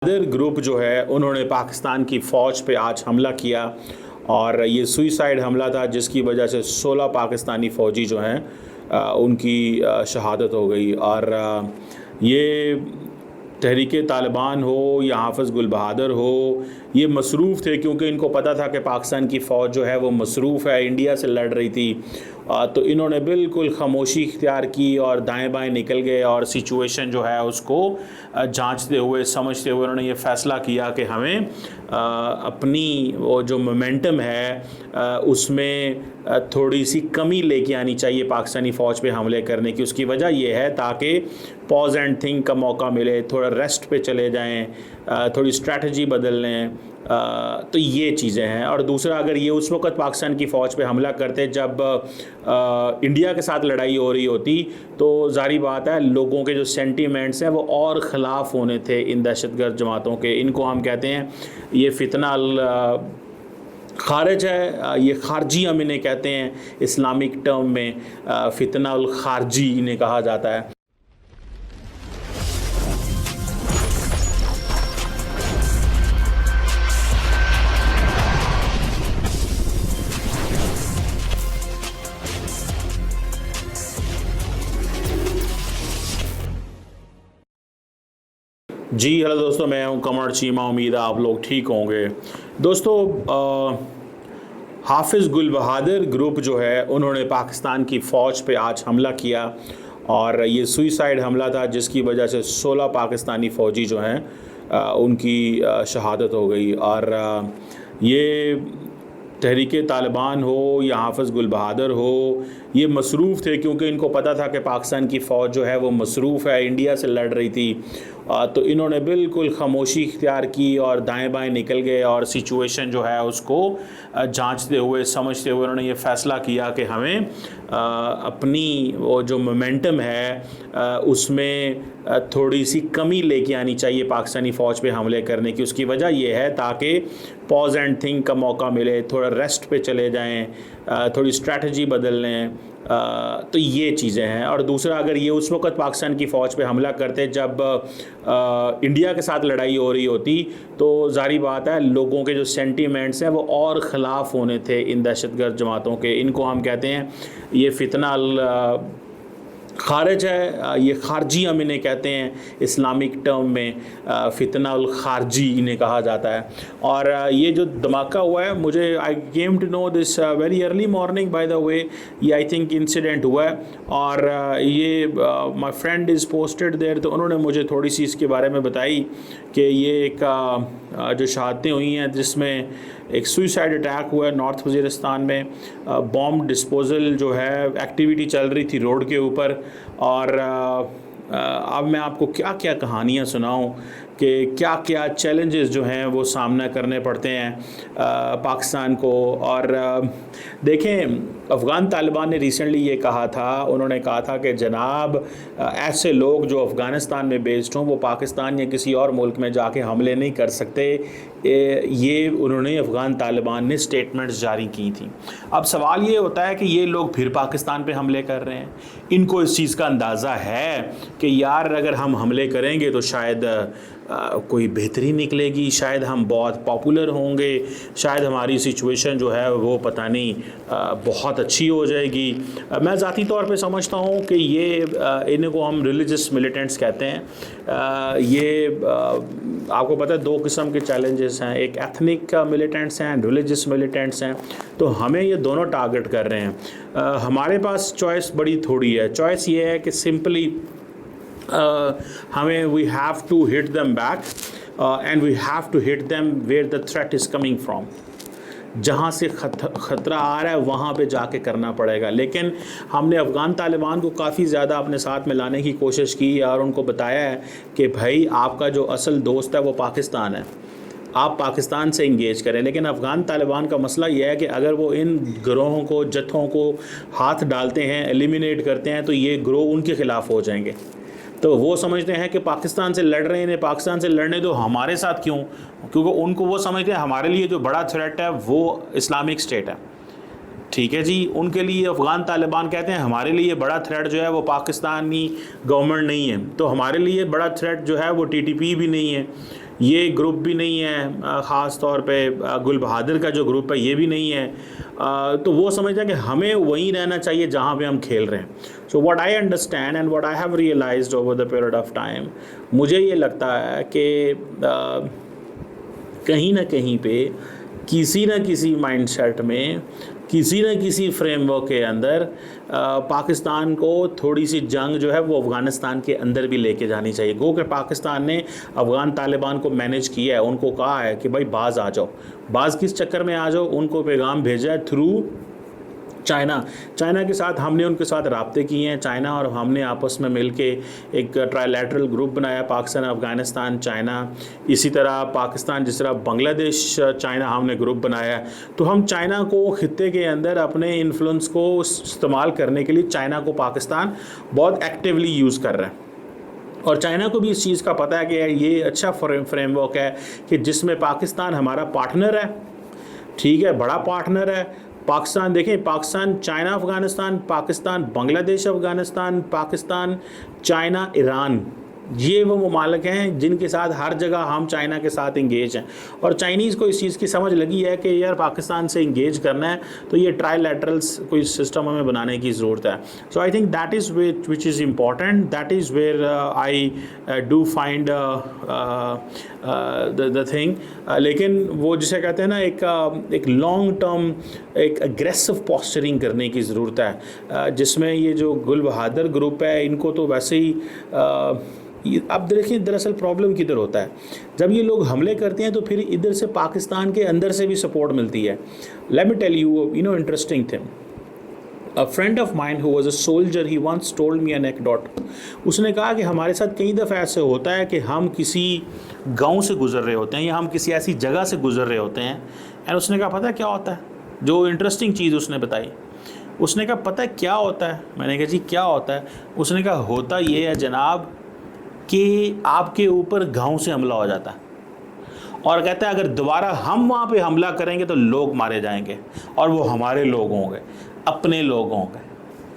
Group जो है उन्होंने पाकिस्तान की फ़ौज पे आज हमला किया और ये सुइसाइड हमला था जिसकी वजह से 16 पाकिस्तानी फ़ौजी जो हैं उनकी शहादत हो गई। और ये तहरीक तालिबान हो या हाफ़िज़ गुल बहादुर हो, ये मसरूफ़ थे क्योंकि इनको पता था कि पाकिस्तान की फ़ौज जो है वो मसरूफ़ है, इंडिया से लड़ रही थी। तो इन्होंने बिल्कुल ख़ामोशी इख्तियार की और दाएं बाएं निकल गए और सिचुएशन जो है उसको जांचते हुए समझते हुए उन्होंने ये फ़ैसला किया कि हमें अपनी वो जो मोमेंटम है उसमें थोड़ी सी कमी लेके आनी चाहिए पाकिस्तानी फ़ौज पे हमले करने की। उसकी वजह यह है ताकि पॉज एंड थिंक का मौका मिले, थोड़ा रेस्ट पे चले जाएं, थोड़ी स्ट्रैटेजी बदल लें। तो ये चीज़ें हैं। और दूसरा, अगर ये उस वक्त पाकिस्तान की फ़ौज पे हमला करते जब इंडिया के साथ लड़ाई हो रही होती तो ज़ाहिर बात है लोगों के जो सेंटीमेंट्स हैं वो और ख़िलाफ़ होने थे इन दहशतगर्द जमातों के। इनको हम कहते हैं ये फितना खारिज है, ये खारजी हम इन्हें कहते हैं, इस्लामिक टर्म में फितना उल खारजी इन्हें कहा जाता है। जी हेलो दोस्तों, मैं हूं कमर चीमा। उम्मीद है आप लोग ठीक होंगे। दोस्तों, हाफ़िज़ गुल बहादुर ग्रुप जो है उन्होंने पाकिस्तान की फ़ौज पे आज हमला किया और ये सुइसाइड हमला था जिसकी वजह से 16 पाकिस्तानी फ़ौजी जो हैं उनकी शहादत हो गई। और ये तहरीक तालिबान हो या हाफ़िज़ गुल बहादुर हो, ये मसरूफ़ थे क्योंकि इनको पता था कि पाकिस्तान की फ़ौज जो है वो मसरूफ़ है, इंडिया से लड़ रही थी। तो इन्होंने बिल्कुल ख़ामोशी इख्तियार की और दाएं बाएं निकल गए और सिचुएशन जो है उसको जांचते हुए समझते हुए उन्होंने ये फ़ैसला किया कि हमें अपनी वो जो मोमेंटम है उसमें थोड़ी सी कमी लेके आनी चाहिए पाकिस्तानी फ़ौज पे हमले करने की। उसकी वजह यह है ताकि पॉज एंड थिंक का मौका मिले, थोड़ा रेस्ट पे चले जाएं, थोड़ी स्ट्रैटेजी बदल लें। तो ये चीज़ें हैं। और दूसरा, अगर ये उस वक्त पाकिस्तान की फ़ौज पे हमला करते जब इंडिया के साथ लड़ाई हो रही होती तो ज़ाहिर बात है लोगों के जो सेंटीमेंट्स हैं वो और ख़िलाफ़ होने थे इन दहशतगर्द जमातों के। इनको हम कहते हैं ये फितना खारिज है, ये खारजी हम इन्हें कहते हैं, इस्लामिक टर्म में फितना उल खारजी इन्हें कहा जाता है। और ये जो धमाका हुआ है, मुझे I came to know this very early morning by the way, ये आई थिंक इंसिडेंट हुआ है। और ये my friend is posted there, तो उन्होंने मुझे थोड़ी सी इसके बारे में बताई कि ये एक जो शहादतें हुई हैं जिसमें एक सुइसाइड अटैक हुआ है नॉर्थ वज़ीरिस्तान में। बॉम्ब डिस्पोजल जो है एक्टिविटी चल रही थी रोड के ऊपर। और अब मैं आपको क्या क्या कहानियाँ सुनाऊँ कि क्या क्या चैलेंजेस जो हैं वो सामना करने पड़ते हैं पाकिस्तान को। और देखें, अफ़गान तालिबान ने रिसेंटली ये कहा था, उन्होंने कहा था कि जनाब ऐसे लोग जो अफ़गानिस्तान में बेस्ड हों वो पाकिस्तान या किसी और मुल्क में जाके हमले नहीं कर सकते। ये उन्होंने अफ़गान तालिबान ने स्टेटमेंट्स जारी की थी। अब सवाल ये होता है कि ये लोग फिर पाकिस्तान पे हमले कर रहे हैं। इनको इस चीज़ का अंदाज़ा है कि यार अगर हम हमले करेंगे तो शायद कोई बेहतरी निकलेगी, शायद हम बहुत पॉपुलर होंगे, शायद हमारी सिचुएशन जो है वो पता नहीं बहुत अच्छी हो जाएगी। मैं ज़ाती तौर पे समझता हूँ कि ये इनको हम रिलीजियस मिलिटेंट्स कहते हैं। ये आपको पता है दो किस्म के चैलेंजेस हैं, एक एथनिक मिलिटेंट्स हैं, रिलीजियस मिलिटेंट्स हैं। तो हमें ये दोनों टारगेट कर रहे हैं। हमारे पास चॉइस बड़ी थोड़ी है। चॉइस ये है कि सिंपली हमें we have to hit them back and we have to hit them where the threat is coming from. जहाँ से ख़तरा आ रहा है वहाँ पे जाके करना पड़ेगा। लेकिन हमने अफ़गान तालिबान को काफ़ी ज़्यादा अपने साथ में लाने की कोशिश की और उनको बताया है कि भाई आपका जो असल दोस्त है वो पाकिस्तान है, आप पाकिस्तान से इंगेज करें। लेकिन अफ़गान तालिबान का मसला यह है कि अगर वो इन गिरोहों को, जत्थों को हाथ डालते हैं, एलिमिनेट करते हैं तो ये गिरोह उनके ख़िलाफ़ हो जाएंगे। तो वो समझते हैं कि पाकिस्तान से लड़ रहे हैं, पाकिस्तान से लड़ने दो, हमारे साथ क्यों? क्योंकि उनको वो समझते हैं हमारे लिए जो बड़ा थ्रेट है वो इस्लामिक स्टेट है। ठीक है जी, उनके लिए अफ़गान तालिबान कहते हैं हमारे लिए बड़ा थ्रेट जो है वो पाकिस्तानी गवर्नमेंट नहीं है, तो हमारे लिए बड़ा थ्रेट जो है वो टीटीपी भी नहीं है। ये ग्रुप भी नहीं है, ख़ास तौर पे गुल बहादुर का जो ग्रुप है ये भी नहीं है। तो वो समझता है कि हमें वहीं रहना चाहिए जहाँ पे हम खेल रहे हैं। So what I understand and what I have realised over the period of time, मुझे ये लगता है कि कहीं ना कहीं पे किसी न किसी माइंडसेट में, किसी न किसी फ्रेमवर्क के अंदर पाकिस्तान को थोड़ी सी जंग जो है वो अफ़गानिस्तान के अंदर भी लेके जानी चाहिए। गो कि पाकिस्तान ने अफ़गान तालिबान को मैनेज किया है, उनको कहा है कि भाई बाज़ आ जाओ, बाज़ किस चक्कर में आ जाओ, उनको पैगाम भेजा है थ्रू चाइना के साथ। हमने उनके साथ राब्ते किए हैं, चाइना और हमने आपस में मिलके एक ट्राइलैटरल ग्रुप बनाया, पाकिस्तान, अफ़गानिस्तान, चाइना। इसी तरह पाकिस्तान, जिस तरह बांग्लादेश, चाइना हमने ग्रुप बनाया है। तो हम चाइना को खित्ते के अंदर अपने इन्फ्लुएंस को इस्तेमाल करने के लिए चाइना को पाकिस्तान बहुत एक्टिवली यूज़ कर रहा है। और चाइना को भी इस चीज़ का पता है कि ये अच्छा फ्रेमवर्क है कि जिसमें पाकिस्तान हमारा पार्टनर है, ठीक है, बड़ा पार्टनर है। पाकिस्तान देखें, Pakistan, China, Afghanistan, Pakistan, Bangladesh, Afghanistan, Pakistan, China, Iran, ये वो ममालिक हैं जिनके साथ हर जगह हम चाइना के साथ इंगेज हैं। और चाइनीज़ को इस चीज़ की समझ लगी है कि यार पाकिस्तान से इंगेज करना है तो ये ट्राईलैटरल्स कोई सिस्टम हमें बनाने की ज़रूरत है। So I think that is which is important, that is where I do find the thing. लेकिन वो जिसे कहते हैं ना, एक लॉन्ग टर्म, एक अग्रेसिव पॉस्चरिंग करने की ज़रूरत है, जिसमें ये जो गुल बहादुर ग्रुप है इनको तो वैसे ही अब देखिए दरअसल प्रॉब्लम किधर होता है, जब ये लोग हमले करते हैं तो फिर इधर से पाकिस्तान के अंदर से भी सपोर्ट मिलती है। Let me tell you interesting thing. A friend of mine who was a soldier, he once told me an anecdote. उसने कहा कि हमारे साथ कई दफ़ा ऐसे होता है कि हम किसी गांव से गुजर रहे होते हैं या हम किसी ऐसी जगह से गुजर रहे होते हैं, एंड उसने कहा पता है क्या होता है, जो इंटरेस्टिंग चीज़ उसने बताई, उसने कहा पता है क्या होता है। मैंने कहा जी क्या होता है। उसने कहा होता ये है जनाब कि आपके ऊपर गांव से हमला हो जाता है, और कहता है अगर दोबारा हम वहाँ पे हमला करेंगे तो लोग मारे जाएंगे, और वो हमारे लोग होंगे, अपने लोग होंगे।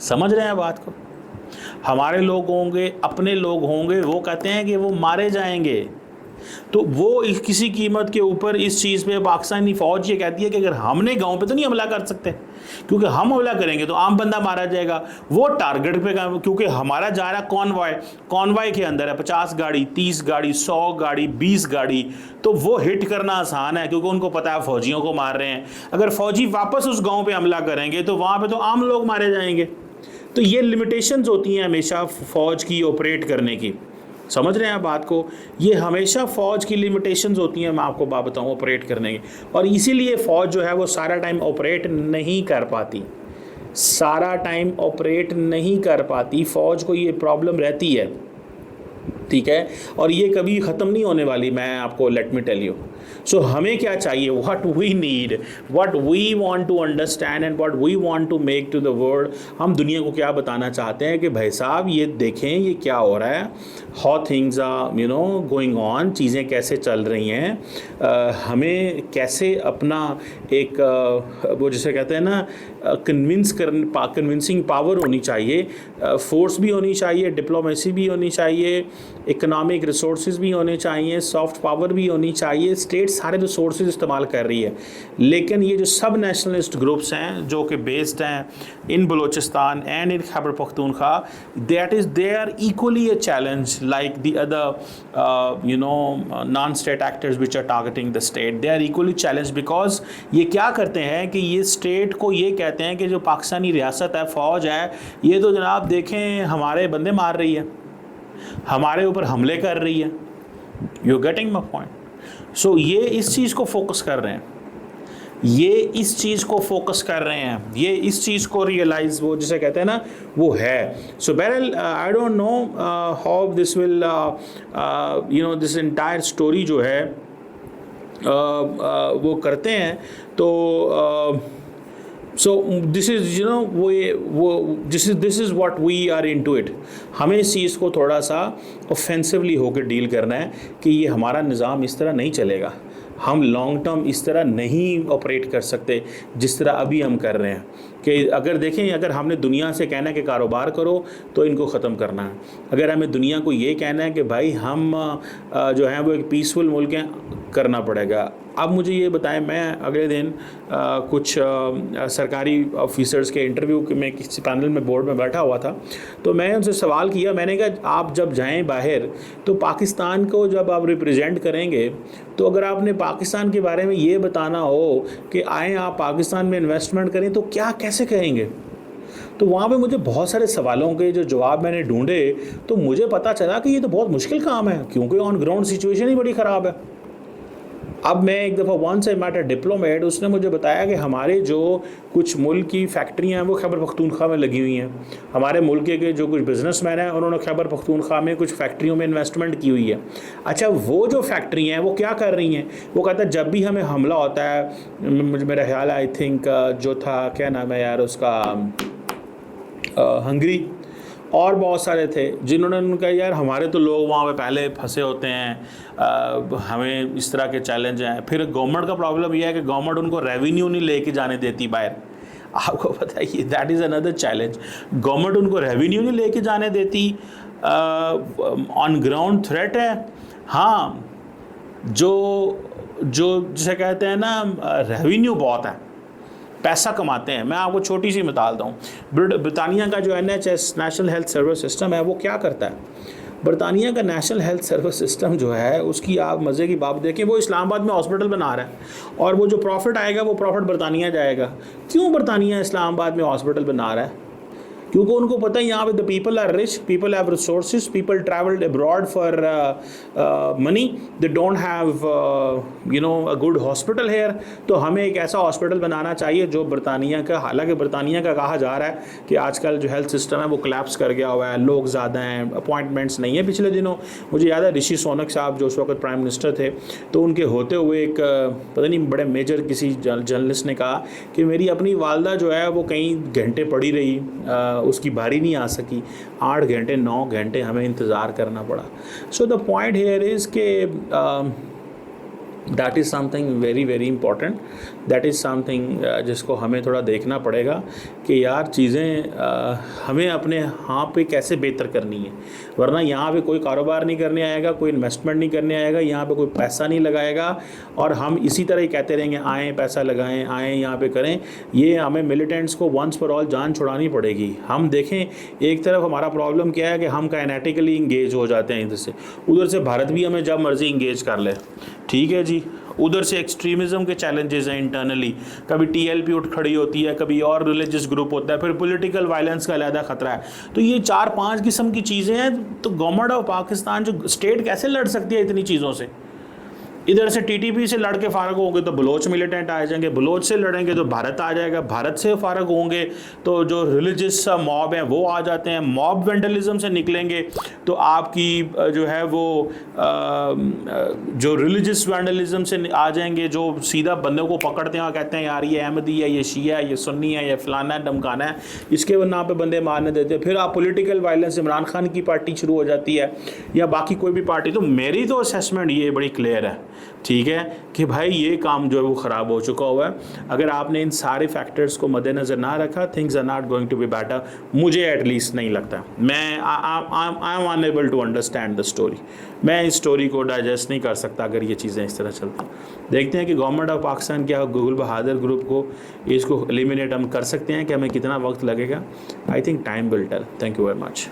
समझ रहे हैं बात को? हमारे लोग होंगे, अपने लोग होंगे, वो कहते हैं कि वो मारे जाएंगे। तो वो किसी कीमत के ऊपर इस चीज़ पे पाकिस्तानी फ़ौज ये कहती है कि अगर हमने गांव पे तो नहीं हमला कर सकते, क्योंकि हम हमला करेंगे तो आम बंदा मारा जाएगा। वो टारगेट पे, क्योंकि हमारा जा रहा कॉन्वॉय के अंदर है 50 गाड़ी, 30 गाड़ी, 100 गाड़ी, 20 गाड़ी, तो वो हिट करना आसान है क्योंकि उनको पता है फ़ौजियों को मार रहे हैं। अगर फ़ौजी वापस उस गाँव पर हमला करेंगे तो वहाँ पर तो आम लोग मारे जाएंगे। तो ये लिमिटेशंस होती हैं हमेशा फ़ौज की ऑपरेट करने की। समझ रहे हैं बात को? ये हमेशा फ़ौज की लिमिटेशंस होती हैं, मैं आपको बात बताऊँ, ऑपरेट करने की। और इसीलिए फ़ौज जो है वो सारा टाइम ऑपरेट नहीं कर पाती, सारा टाइम ऑपरेट नहीं कर पाती। फ़ौज को ये प्रॉब्लम रहती है, ठीक है, और ये कभी ख़त्म नहीं होने वाली, मैं आपको let me tell you. So हमें क्या चाहिए, what we need, what we want to understand and what we want to make to the world. हम दुनिया को क्या बताना चाहते हैं कि भाई साहब ये देखें ये क्या हो रहा है, how things are going on, चीज़ें कैसे चल रही हैं। हमें कैसे अपना एक वो जिसे कहते हैं ना कन्विंसिंग पावर होनी चाहिए, फोर्स भी होनी चाहिए, डिप्लोमेसी भी होनी चाहिए, इकोनॉमिक रिसोर्सेज भी होने चाहिए, सॉफ्ट पावर भी होनी चाहिए। स्टेट सारे रिसोर्सेज इस्तेमाल कर रही है, लेकिन ये जो सब नेशनलिस्ट ग्रुप्स हैं जो कि बेस्ड हैं in Balochistan and in Khyber Pakhtunkhwa, they are equally a challenge like the other non-state actors which are targeting the state. They are equally challenged because ये क्या करते हैं कि ये स्टेट को ये कहते हैं कि जो पाकिस्तानी रियासत है, फ़ौज है, ये तो जनाब देखें हमारे बंदे मार रही है, हमारे ऊपर हमले कर रही है। You're getting my point? So ये इस चीज़ को फोकस कर रहे हैं, ये इस चीज़ को फोकस कर रहे हैं, ये इस चीज़ को रियलाइज़, वो जिसे कहते हैं ना, वो है। सो बहरहाल I don't know how this will this entire story जो है वो करते हैं। तो so this is this is what we are into it. हमें इस चीज़ को थोड़ा सा ऑफेंसिवली होकर डील करना है कि ये हमारा निज़ाम इस तरह नहीं चलेगा, हम लॉन्ग टर्म इस तरह नहीं ऑपरेट कर सकते जिस तरह अभी हम कर रहे हैं। कि अगर देखें, अगर हमने दुनिया से कहना है कि कारोबार करो तो इनको ख़त्म करना है, अगर हमें दुनिया को ये कहना है कि भाई हम जो है वो एक पीसफुल मुल्क हैं, करना पड़ेगा। अब मुझे ये बताएं, मैं अगले दिन कुछ सरकारी ऑफिसर्स के इंटरव्यू में किसी पैनल में बोर्ड में बैठा हुआ था, तो मैं उनसे सवाल किया, मैंने कहा आप जब जाएं बाहर तो पाकिस्तान को जब आप रिप्रेजेंट करेंगे तो अगर आपने पाकिस्तान के बारे में ये बताना हो कि आएँ आप पाकिस्तान में इन्वेस्टमेंट करें तो क्या कैसे कहेंगे? तो वहाँ पे मुझे बहुत सारे सवालों के जो जवाब मैंने ढूंढे तो मुझे पता चला कि ये तो बहुत मुश्किल काम है, क्योंकि ऑन ग्राउंड सिचुएशन ही बड़ी ख़राब है। अब मैं एक दफ़ा once I met a diplomat, उसने मुझे बताया कि हमारे जो कुछ मुल्क की फैक्ट्रियाँ हैं वो खैबर पख्तूनख्वा में लगी हुई हैं, हमारे मुल्क के जो कुछ बिजनेसमैन हैं उन्होंने खैबर पख्तूनख्वा में कुछ फैक्ट्रियों में इन्वेस्टमेंट की हुई है। अच्छा, वो जो फैक्ट्री हैं वो क्या कर रही हैं? वो कहता है जब भी हमें हमला होता है, मुझे मेरा ख्याल आई थिंक जो था, क्या नाम है यार उसका, हंगरी और बहुत सारे थे, जिन्होंने उनका यार हमारे तो लोग वहाँ पे पहले फंसे होते हैं, हमें इस तरह के चैलेंज हैं। फिर गवर्नमेंट का प्रॉब्लम यह है कि गवर्नमेंट उनको रेवेन्यू नहीं लेके जाने देती बाहर। आपको पता है that is another challenge, government उनको रेवेन्यू नहीं लेके जाने देती, ऑन ग्राउंड थ्रेट है। हाँ, जो जिसे कहते हैं ना, रेवेन्यू बहुत है, पैसा कमाते हैं। मैं आपको छोटी सी मिसाल दूँ, ब्रिटानिया का जो NHS national health service system है वो क्या करता है? ब्रिटानिया का नेशनल हेल्थ सर्विस सिस्टम जो है उसकी आप मज़े की बात देखें, वो इस्लामाबाद में हॉस्पिटल बना रहा है और वो जो प्रॉफिट आएगा वो प्रॉफिट ब्रिटानिया जाएगा। क्यों ब्रिटानिया इस्लामाबाद में हॉस्पिटल बना रहा है? क्योंकि उनको पता है यहाँ पे the people are rich, people have resources, people travelled abroad for money, they don't have a good hospital here. तो हमें एक ऐसा हॉस्पिटल बनाना चाहिए जो ब्रिटानिया का, हालांकि ब्रिटानिया का कहा जा रहा है कि आजकल जो हेल्थ सिस्टम है वो कोलैप्स कर गया हुआ है, लोग ज़्यादा हैं, अपॉइंटमेंट्स नहीं है। पिछले दिनों मुझे याद है ऋषि सुनक साहब जो उस वक्त प्राइम मिनिस्टर थे, तो उनके होते हुए एक पता नहीं बड़े मेजर किसी जर्नलिस्ट ने कहा कि मेरी अपनी वालदा जो है वो कई घंटे पड़ी रही, उसकी बारी नहीं आ सकी, 8 घंटे 9 घंटे हमें इंतज़ार करना पड़ा। So the point here is के that is something very very important, that is something जिसको हमें थोड़ा देखना पड़ेगा कि यार चीज़ें हमें अपने यहाँ पे कैसे बेहतर करनी है, वरना यहाँ पे कोई कारोबार नहीं करने आएगा, कोई इन्वेस्टमेंट नहीं करने आएगा, यहाँ पे कोई पैसा नहीं लगाएगा और हम इसी तरह ही कहते रहेंगे आएँ पैसा लगाएं, आएँ यहाँ पे करें। ये हमें मिलिटेंट्स को वंस फॉर ऑल जान छुड़ानी पड़ेगी। हम देखें एक तरफ हमारा प्रॉब्लम क्या है कि हम काइनेटिकली इंगेज हो जाते हैं इधर से, उधर से भारत भी हमें जब मर्जी इंगेज कर ले, ठीक है जी। उधर से एक्सट्रीमिज़म के चैलेंजेस हैं इंटरनली, कभी TLP उठ खड़ी होती है, कभी और रिलीजियस ग्रुप होता है, फिर पॉलिटिकल वायलेंस का अलग खतरा है। तो ये 4-5 किस्म की चीज़ें हैं। तो गवर्नमेंट ऑफ पाकिस्तान जो स्टेट कैसे लड़ सकती है इतनी चीज़ों से? इधर से TTP से लड़ के फारग होंगे तो बलोच मिलिटेंट आ जाएंगे, बलोच से लड़ेंगे तो भारत आ जाएगा, भारत से फारग होंगे तो जो रिलीजियस मॉब हैं वो आ जाते हैं, मॉब वेंडलिज्म से निकलेंगे तो आपकी जो है वो जो रिलीजियस वेंडलिज्म से आ जाएंगे, जो सीधा बंदे को पकड़ते हैं और कहते हैं यार ये अहमदी है, ये शिया है, ये सुन्नी है, ये फलाना है धमकाना है, इसके नाम पे बंदे मारने देते हैं। फिर आप पॉलिटिकल वायलेंस, इमरान खान की पार्टी शुरू हो जाती है या बाकी कोई भी पार्टी। तो मेरी तो असेसमेंट ये बड़ी क्लियर है, ठीक है, कि भाई ये काम जो है वो ख़राब हो चुका हुआ है। अगर आपने इन सारे फैक्टर्स को मद्देनज़र ना रखा, things are not going to be better. मुझे एटलीस्ट नहीं लगता, मैं I am unable to understand the story. मैं इस स्टोरी को डाइजेस्ट नहीं कर सकता अगर ये चीज़ें इस तरह चलती। देखते हैं कि गवर्नमेंट ऑफ पाकिस्तान क्या गुल बहादुर ग्रुप को इसको एलिमिनेट हम कर सकते हैं कि हमें कितना वक्त लगेगा। I think time will tell. Thank you very much.